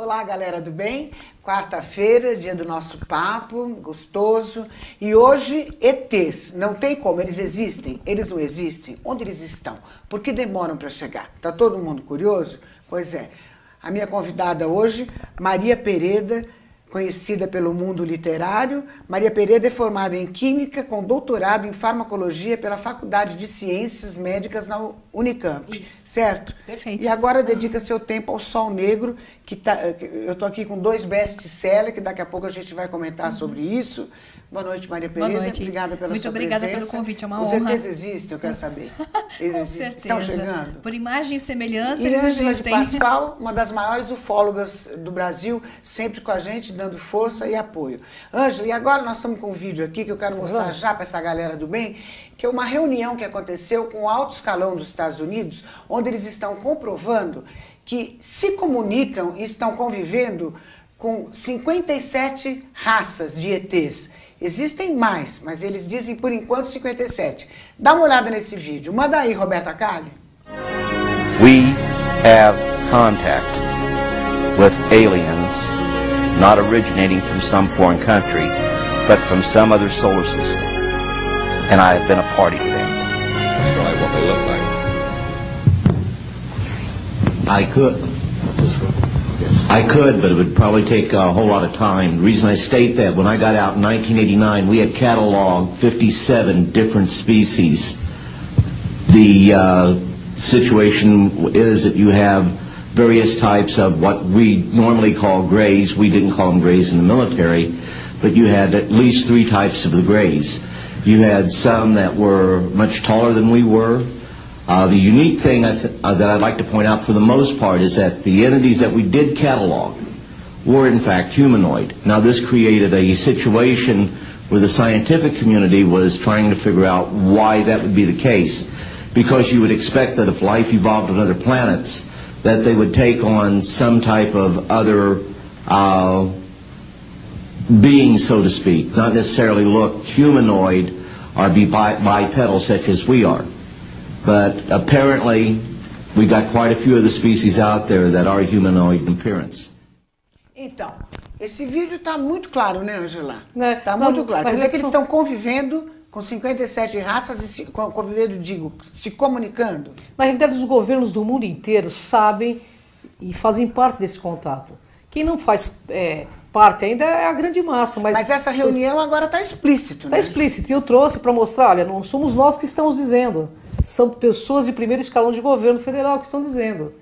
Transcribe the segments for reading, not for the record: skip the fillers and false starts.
Olá, galera do bem. Quarta-feira, dia do nosso papo, gostoso. E hoje, ETs. Não tem como, eles existem? Eles não existem? Onde eles estão? Por que demoram para chegar? Tá todo mundo curioso? Pois é. A minha convidada hoje, Maria Pereda, conhecida pelo mundo literário. Maria Pereda é formada em Química, com doutorado em Farmacologia pela Faculdade de Ciências Médicas na Unicamp. Isso. Certo? Perfeito. E agora dedica seu tempo ao Sol Negro, eu estou aqui com 2 best-sellers, que daqui a pouco a gente vai comentar sobre isso. Boa noite, Maria Pereda. Boa noite. Obrigada pela Muito sua obrigada presença. pelo convite, é uma Os honra. ETs existem, eu quero saber. Eles Com existem? certeza. Estão chegando? Por imagem e semelhança, E eles Ângela de existem. Pascoal, uma das maiores ufólogas do Brasil, sempre com a gente, dando força e apoio. Ângela, e agora nós estamos com um vídeo aqui que eu quero mostrar já para essa galera do bem, que é uma reunião que aconteceu com o alto escalão dos Estados Unidos, onde eles estão comprovando que se comunicam e estão convivendo com 57 raças de ETs. Existem mais, mas eles dizem por enquanto 57. Dá uma olhada nesse vídeo. Manda aí, Roberta Calli. We have contact with aliens not originating from some foreign country, but from some other solar system. And I have been a party to them. Describe what they look like. I could, but it would probably take a whole lot of time. The reason I state that, when I got out in 1989, we had cataloged 57 different species. The situation is that you have various types of what we normally call grays. We didn't call them grays in the military, but you had at least 3 types of the grays. You had some that were much taller than we were. The unique thing that I'd like to point out for the most part is that the entities that we did catalog were in fact humanoid. Now this created a situation where the scientific community was trying to figure out why that would be the case, because you would expect that if life evolved on other planets, that they would take on some type of other being, so to speak, not necessarily look humanoid or be bipedal such as we are. But apparently, we got quite a few of the species out there that are humanoid in appearance. Então, esse vídeo está muito claro, né, Angela? Está Não, muito claro. Quer mas dizer que eles estão convivendo com 57 raças e convivendo, digo, se comunicando. Na realidade, os governos do mundo inteiro sabem e fazem parte desse contato. Quem não faz parte ainda é a grande massa. Mas essa reunião agora está explícito, né? Está explícito. E eu trouxe para mostrar, olha, não somos nós que estamos dizendo. São pessoas de primeiro escalão de governo federal que estão dizendo.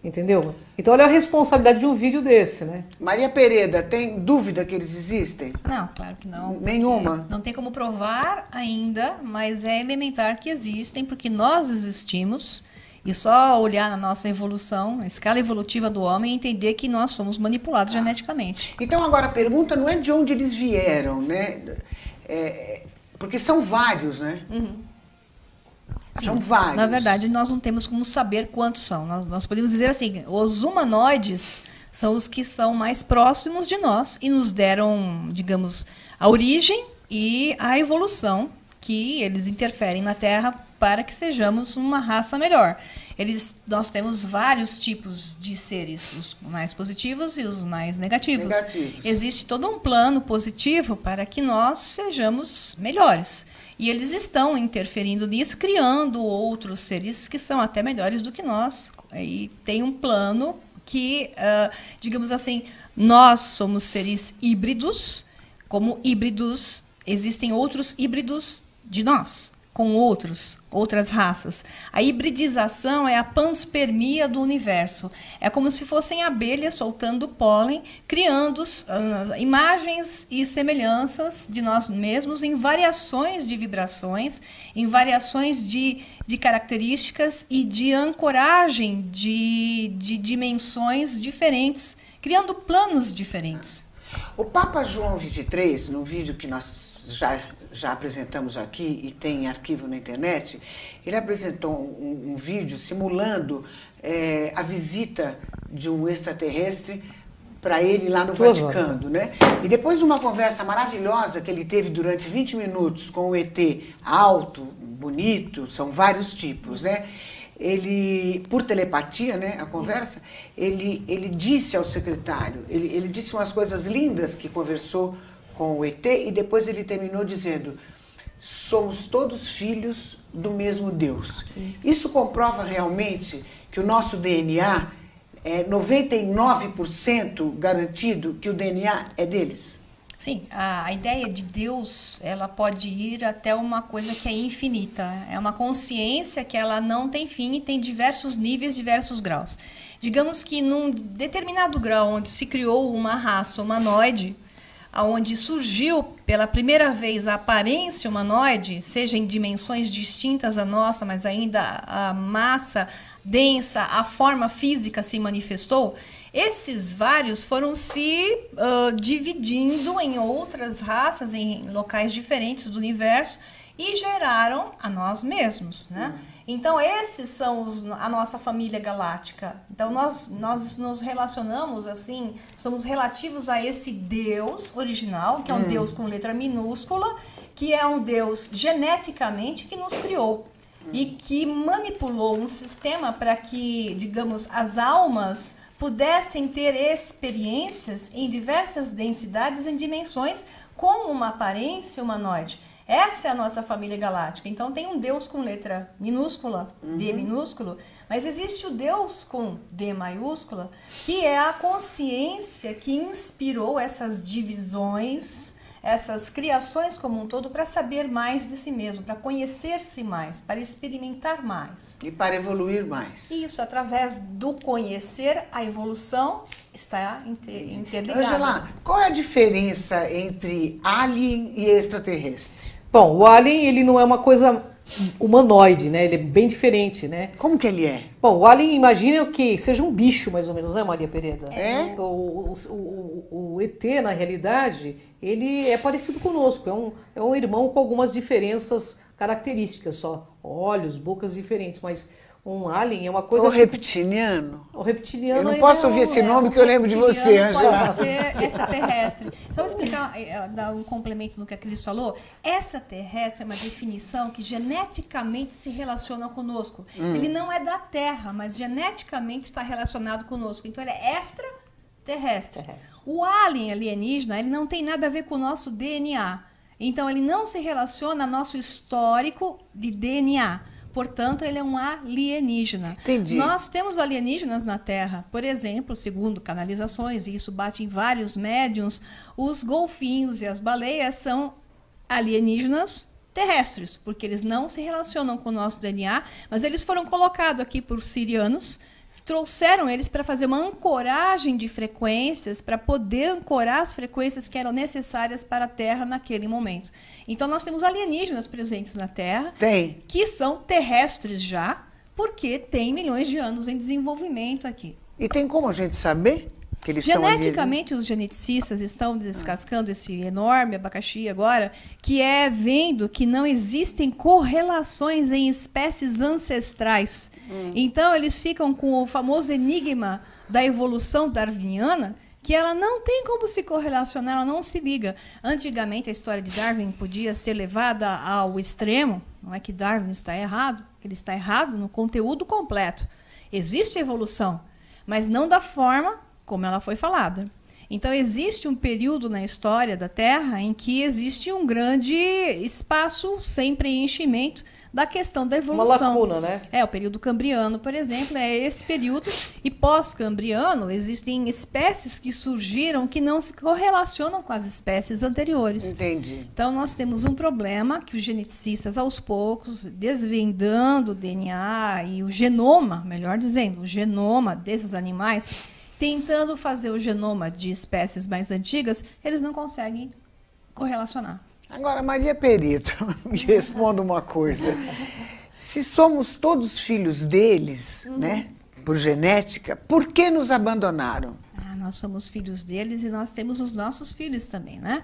Entendeu? Então, olha a responsabilidade de um vídeo desse, né? Maria Pereda, tem dúvida que eles existem? Não, claro que não. Nenhuma? Não tem como provar ainda, mas é elementar que existem, porque nós existimos. E só olhar na nossa evolução, a escala evolutiva do homem, e entender que nós fomos manipulados geneticamente. Então, agora a pergunta não é de onde eles vieram, né? Porque são vários, né? Uhum. São vários. Na verdade, nós não temos como saber quantos são. Nós podemos dizer assim, os humanoides são os que são mais próximos de nós e nos deram, digamos, a origem e a evolução que eles interferem na Terra para que sejamos uma raça melhor. Nós temos vários tipos de seres, os mais positivos e os mais negativos. Existe todo um plano positivo para que nós sejamos melhores. E eles estão interferindo nisso, criando outros seres que são até melhores do que nós. E tem um plano que, digamos assim, nós somos seres híbridos. Como híbridos, existem outros híbridos de nós, com outras raças. A hibridização é a panspermia do universo. É como se fossem abelhas soltando pólen, criando imagens e semelhanças de nós mesmos em variações de vibrações, em variações de características e de ancoragem de dimensões diferentes, criando planos diferentes. O Papa João XXIII, no vídeo que nós já apresentamos aqui e tem em arquivo na internet, ele apresentou um vídeo simulando a visita de um extraterrestre para ele lá no Vaticano, né? E depois de uma conversa maravilhosa que ele teve durante 20 minutos com o ET alto, bonito, são vários tipos, né? ele, por telepatia, né, a conversa, ele disse ao secretário, ele disse umas coisas lindas que conversou com o ET e depois ele terminou dizendo: somos todos filhos do mesmo Deus. Isso comprova realmente que o nosso DNA é 99% garantido que o DNA é deles? Sim, a ideia de Deus, ela pode ir até uma coisa que é infinita. É uma consciência que ela não tem fim e tem diversos níveis, diversos graus. Digamos que num determinado grau onde se criou uma raça humanoide, onde surgiu pela primeira vez a aparência humanoide, seja em dimensões distintas à nossa, mas ainda a massa densa, a forma física se manifestou, esses vários foram se dividindo em outras raças, em locais diferentes do universo, e geraram a nós mesmos, né? Então, esses são a nossa família galáctica. Então, nós nos relacionamos assim, somos relativos a esse Deus original, que é um Deus com letra minúscula, que é um Deus geneticamente que nos criou e que manipulou um sistema para que, digamos, as almas pudessem ter experiências em diversas densidades, em dimensões, com uma aparência humanoide. Essa é a nossa família galáctica. Então tem um Deus com letra minúscula, D minúsculo, mas existe o Deus com D maiúscula, que é a consciência que inspirou essas divisões, essas criações como um todo, para saber mais de si mesmo, para conhecer-se mais, para experimentar mais. E para evoluir mais. Isso, através do conhecer, a evolução está interligada. Angela, qual é a diferença entre alien e extraterrestre? Bom, o alien, ele não é uma coisa humanoide, né? Ele é bem diferente, né? Como que ele é? Bom, o alien, imagina que seja um bicho, mais ou menos, né, Maria Pereda? É? O ET, na realidade, ele é parecido conosco. É um irmão com algumas diferenças características só. Olhos, bocas diferentes, mas um alien é uma coisa... O reptiliano? O reptiliano... Eu não posso ouvir esse nome que eu lembro de você, Angela. Pode ser extraterrestre. Só vou explicar, dar um complemento no que a Cris falou. Extraterrestre é uma definição que geneticamente se relaciona conosco. Ele não é da Terra, mas geneticamente está relacionado conosco. Então ele é extraterrestre. O alienígena, ele não tem nada a ver com o nosso DNA. Então ele não se relaciona ao nosso histórico de DNA. Portanto, ele é um alienígena. Entendi. Nós temos alienígenas na Terra. Por exemplo, segundo canalizações, e isso bate em vários médiums, os golfinhos e as baleias são alienígenas terrestres, porque eles não se relacionam com o nosso DNA, mas eles foram colocados aqui por sirianos, trouxeram eles para fazer uma ancoragem de frequências, para poder ancorar as frequências que eram necessárias para a Terra naquele momento. Então, nós temos alienígenas presentes na Terra, que são terrestres já, porque tem milhões de anos em desenvolvimento aqui. E tem como a gente saber que eles geneticamente, os geneticistas estão descascando esse enorme abacaxi agora, que é vendo que não existem correlações em espécies ancestrais. Então, eles ficam com o famoso enigma da evolução darwiniana, que ela não tem como se correlacionar, ela não se liga. Antigamente, a história de Darwin podia ser levada ao extremo. Não é que Darwin está errado, ele está errado no conteúdo completo. Existe evolução, mas não da forma como ela foi falada. Então, existe um período na história da Terra em que existe um grande espaço sem preenchimento da questão da evolução. Uma lacuna, né? O período cambriano, por exemplo, é esse período. E pós-cambriano, existem espécies que surgiram que não se correlacionam com as espécies anteriores. Entendi. Então, nós temos um problema que os geneticistas, aos poucos, desvendando o DNA e o genoma, melhor dizendo, o genoma desses animais, tentando fazer o genoma de espécies mais antigas, eles não conseguem correlacionar. Agora, Maria Perito, me responda uma coisa. Se somos todos filhos deles, né, por genética, por que nos abandonaram? Nós somos filhos deles e nós temos os nossos filhos também, né?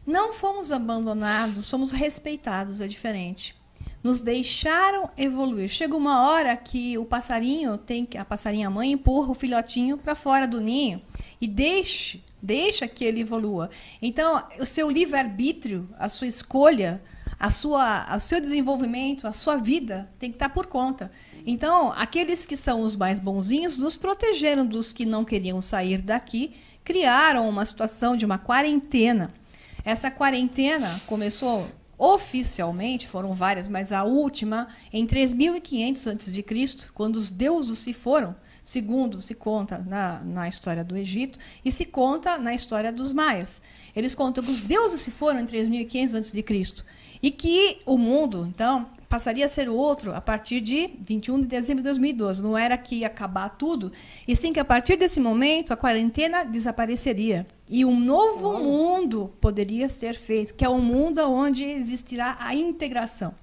Não fomos abandonados, somos respeitados, é diferente. Nos deixaram evoluir. Chega uma hora que o passarinho a passarinha mãe empurra o filhotinho para fora do ninho e deixa que ele evolua. Então, o seu livre-arbítrio, a sua escolha, o seu desenvolvimento, a sua vida tem que estar por conta. Então, aqueles que são os mais bonzinhos nos protegeram dos que não queriam sair daqui, criaram uma situação de uma quarentena. Essa quarentena começou oficialmente, foram várias, mas a última em 3500 a.C., quando os deuses se foram, segundo se conta na história do Egito e se conta na história dos maias. Eles contam que os deuses se foram em 3500 a.C. e que o mundo, então, passaria a ser outro a partir de 21 de dezembro de 2012. Não era que ia acabar tudo, e sim que a partir desse momento a quarentena desapareceria. E um novo mundo poderia ser feito, que é um mundo onde existirá a integração.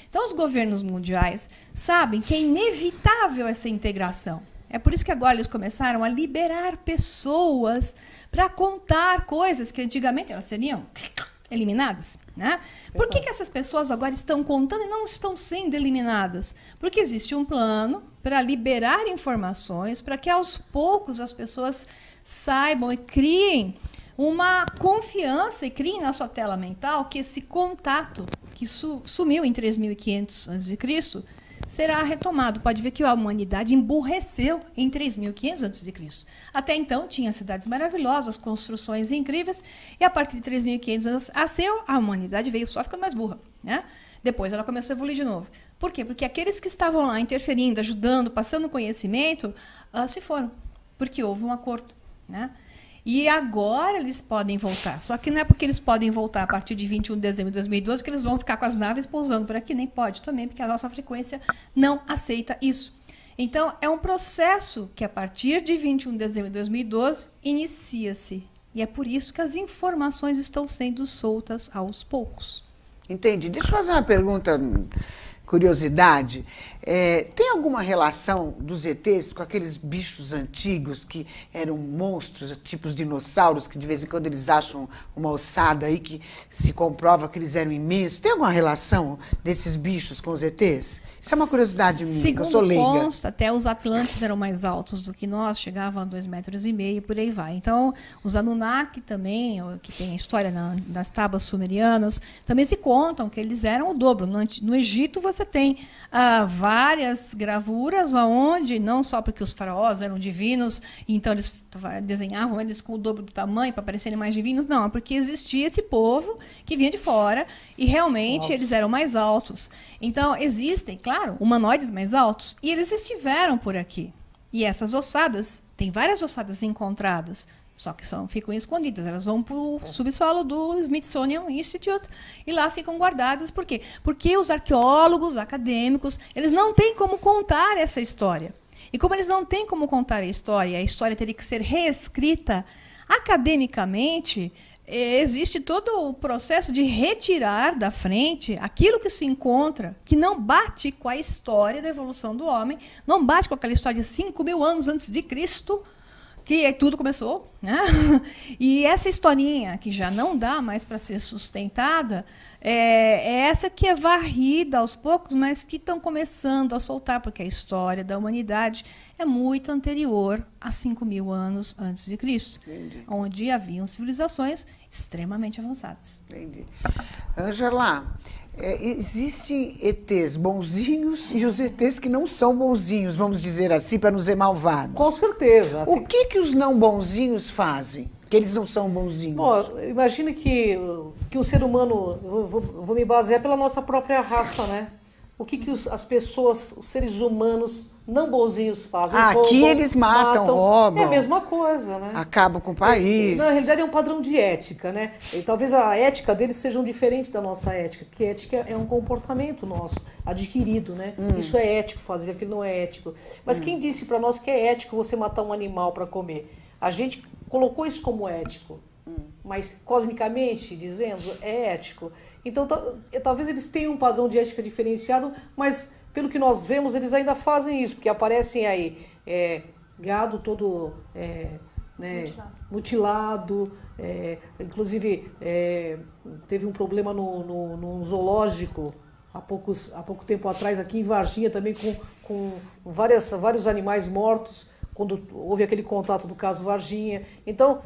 Então, os governos mundiais sabem que é inevitável essa integração. É por isso que agora eles começaram a liberar pessoas para contar coisas que antigamente elas seriam eliminadas, né? Por que essas pessoas agora estão contando e não estão sendo eliminadas? Porque existe um plano para liberar informações, para que aos poucos as pessoas saibam e criem uma confiança e criem na sua tela mental que esse contato que sumiu em 3500 a.C. será retomado. Pode ver que a humanidade emburreceu em 3500 a.C. Até então, tinha cidades maravilhosas, construções incríveis, e a partir de 3500 a humanidade veio só ficando mais burra, né? Depois ela começou a evoluir de novo. Por quê? Porque aqueles que estavam lá interferindo, ajudando, passando conhecimento, se foram, porque houve um acordo, né? E agora eles podem voltar. Só que não é porque eles podem voltar a partir de 21 de dezembro de 2012 que eles vão ficar com as naves pousando por aqui. Nem pode também, porque a nossa frequência não aceita isso. Então, é um processo que, a partir de 21 de dezembro de 2012, inicia-se. E é por isso que as informações estão sendo soltas aos poucos. Entendi. Deixa eu fazer uma pergunta, curiosidade. Tem alguma relação dos ETs com aqueles bichos antigos que eram monstros, tipos dinossauros, que de vez em quando eles acham uma ossada aí que se comprova que eles eram imensos? Tem alguma relação desses bichos com os ETs? Isso é uma curiosidade minha, que eu sou leiga. Segundo consta, até os Atlantes eram mais altos do que nós, chegavam a 2,5 metros e por aí vai. Então, os Anunnaki também, que tem a história das tábuas sumerianas, também se contam que eles eram o dobro. No Egito você tem várias gravuras onde, não só porque os faraós eram divinos, então eles desenhavam eles com o dobro do tamanho para parecerem mais divinos, não, é porque existia esse povo que vinha de fora e realmente eles eram mais altos. Então existem, claro, humanoides mais altos e eles estiveram por aqui. E essas ossadas, tem várias ossadas encontradas, só que ficam escondidas. Elas vão para o subsolo do Smithsonian Institute e lá ficam guardadas. Por quê? Porque os arqueólogos, acadêmicos, eles não têm como contar essa história. E como eles não têm como contar a história teria que ser reescrita academicamente, existe todo o processo de retirar da frente aquilo que se encontra, que não bate com a história da evolução do homem, não bate com aquela história de 5.000 anos antes de Cristo, que aí tudo começou, né? E essa historinha que já não dá mais para ser sustentada, é essa que é varrida aos poucos, mas que estão começando a soltar, porque a história da humanidade é muito anterior a 5.000 anos antes de Cristo, onde haviam civilizações extremamente avançadas. Entendi. Ângela, existem ETs bonzinhos e os ETs que não são bonzinhos, vamos dizer assim, para não ser malvados. Com certeza. O que os não bonzinhos fazem? Que eles não são bonzinhos? Bom, imagine que o ser humano, vou me basear pela nossa própria raça, né? O que as pessoas, os seres humanos não bonzinhos fazem? Aqui eles matam, roubam. É a mesma coisa, né? Acabam com o país. Na realidade é um padrão de ética, né? E talvez a ética deles seja diferente da nossa ética, porque ética é um comportamento nosso, adquirido, né? Isso é ético fazer, aquilo não é ético. Mas quem disse para nós que é ético você matar um animal para comer? A gente colocou isso como ético, mas cosmicamente dizendo, é ético. Então, talvez eles tenham um padrão de ética diferenciado, mas pelo que nós vemos, eles ainda fazem isso, porque aparecem aí gado todo mutilado, inclusive teve um problema num zoológico há pouco tempo atrás, aqui em Varginha, também com vários animais mortos, quando houve aquele contato do caso Varginha. Então,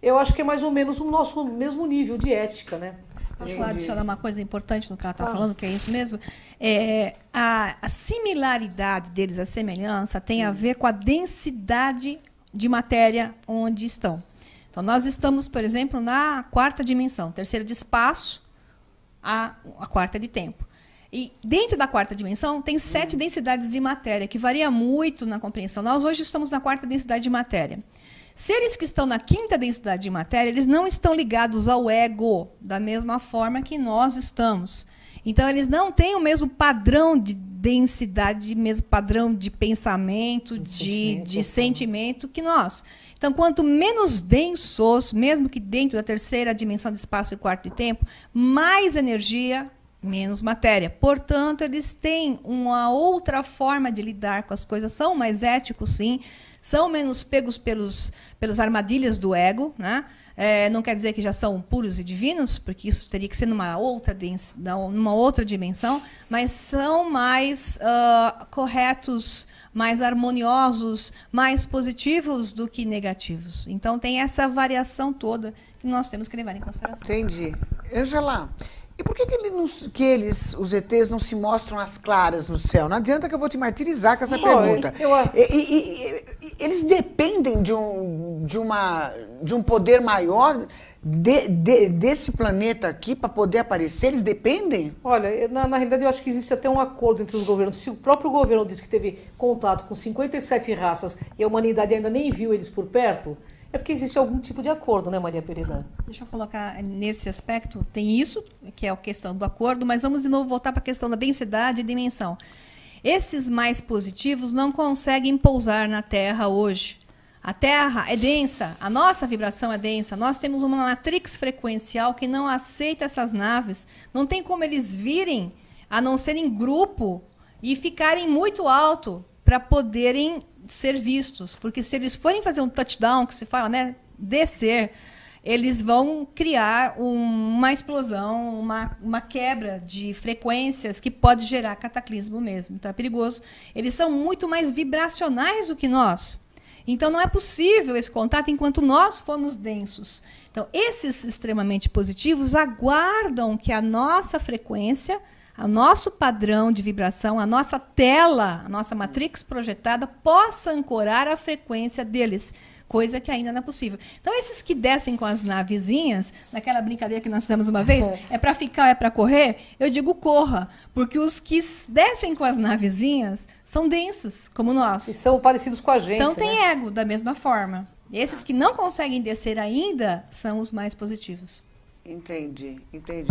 eu acho que é mais ou menos o nosso mesmo nível de ética, né? Posso adicionar uma coisa importante no que ela está falando, que é isso mesmo? A similaridade deles, a semelhança, tem a ver com a densidade de matéria onde estão. Então, nós estamos, por exemplo, na quarta dimensão, terceira de espaço, a quarta de tempo. E dentro da quarta dimensão tem 7 densidades de matéria, que varia muito na compreensão. Nós hoje estamos na quarta densidade de matéria. Seres que estão na quinta densidade de matéria, eles não estão ligados ao ego da mesma forma que nós estamos. Então, eles não têm o mesmo padrão de densidade, mesmo padrão de pensamento, de sentimento que nós. Então, quanto menos densos, mesmo que dentro da terceira dimensão de espaço e quarto de tempo, mais energia, menos matéria. Portanto, eles têm uma outra forma de lidar com as coisas, são mais éticos, sim, são menos pegos pelas armadilhas do ego, né? Não quer dizer que já são puros e divinos, porque isso teria que ser numa outra dimensão, mas são mais corretos, mais harmoniosos, mais positivos do que negativos. Então, tem essa variação toda que nós temos que levar em consideração. Entendi. Angela, e por que eles, os ETs, não se mostram às claras no céu? Não adianta que eu vou te martirizar com essa pergunta. Eles dependem de um poder maior desse planeta aqui para poder aparecer? Eles dependem? Olha, na realidade eu acho que existe até um acordo entre os governos. Se o próprio governo diz que teve contato com 57 raças e a humanidade ainda nem viu eles por perto, é porque existe algum tipo de acordo, né, Maria Pereira? Deixa eu colocar nesse aspecto, tem isso, que é a questão do acordo, mas vamos de novo voltar para a questão da densidade e dimensão. Esses mais positivos não conseguem pousar na Terra hoje. A Terra é densa, a nossa vibração é densa, nós temos uma matrix frequencial que não aceita essas naves, não tem como eles virem, a não ser em grupo, e ficarem muito alto para poderem ser vistos, porque se eles forem fazer um touchdown, que se fala, né, descer, eles vão criar uma explosão, uma quebra de frequências que pode gerar cataclismo mesmo. Então é perigoso. Eles são muito mais vibracionais do que nós. Então não é possível esse contato enquanto nós formos densos. Então esses extremamente positivos aguardam que a nossa frequência, o nosso padrão de vibração, a nossa tela, a nossa matrix projetada, possa ancorar a frequência deles, coisa que ainda não é possível. Então, esses que descem com as navezinhas, naquela brincadeira que nós fizemos uma vez, é para ficar, é para correr, eu digo corra, porque os que descem com as navezinhas são densos, como nós. E são parecidos com a gente, então, tem né? ego, da mesma forma. Esses que não conseguem descer ainda são os mais positivos. Entendi.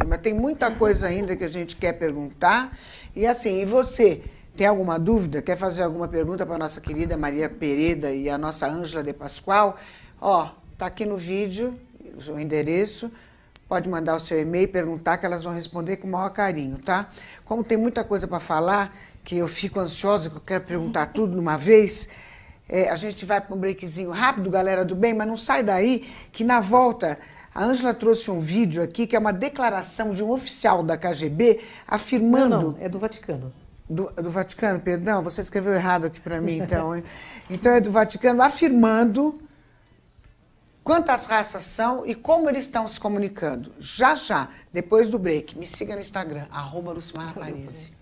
Mas tem muita coisa ainda que a gente quer perguntar. E assim, e você, tem alguma dúvida? Quer fazer alguma pergunta para a nossa querida Maria Pereira e a nossa Ângela de Pascoal? Ó, tá aqui no vídeo o endereço. Pode mandar o seu e-mail e perguntar que elas vão responder com o maior carinho, tá? Como tem muita coisa para falar, que eu fico ansiosa, que eu quero perguntar tudo de uma vez, a gente vai para um breakzinho rápido, galera do bem, mas não sai daí, que na volta... A Ângela trouxe um vídeo aqui que é uma declaração de um oficial da KGB afirmando... Não, é do Vaticano. Do Vaticano, perdão, você escreveu errado aqui para mim, então. Hein? Então é do Vaticano afirmando quantas raças são e como eles estão se comunicando. Já, depois do break. Me siga no Instagram, @LucimarAparise.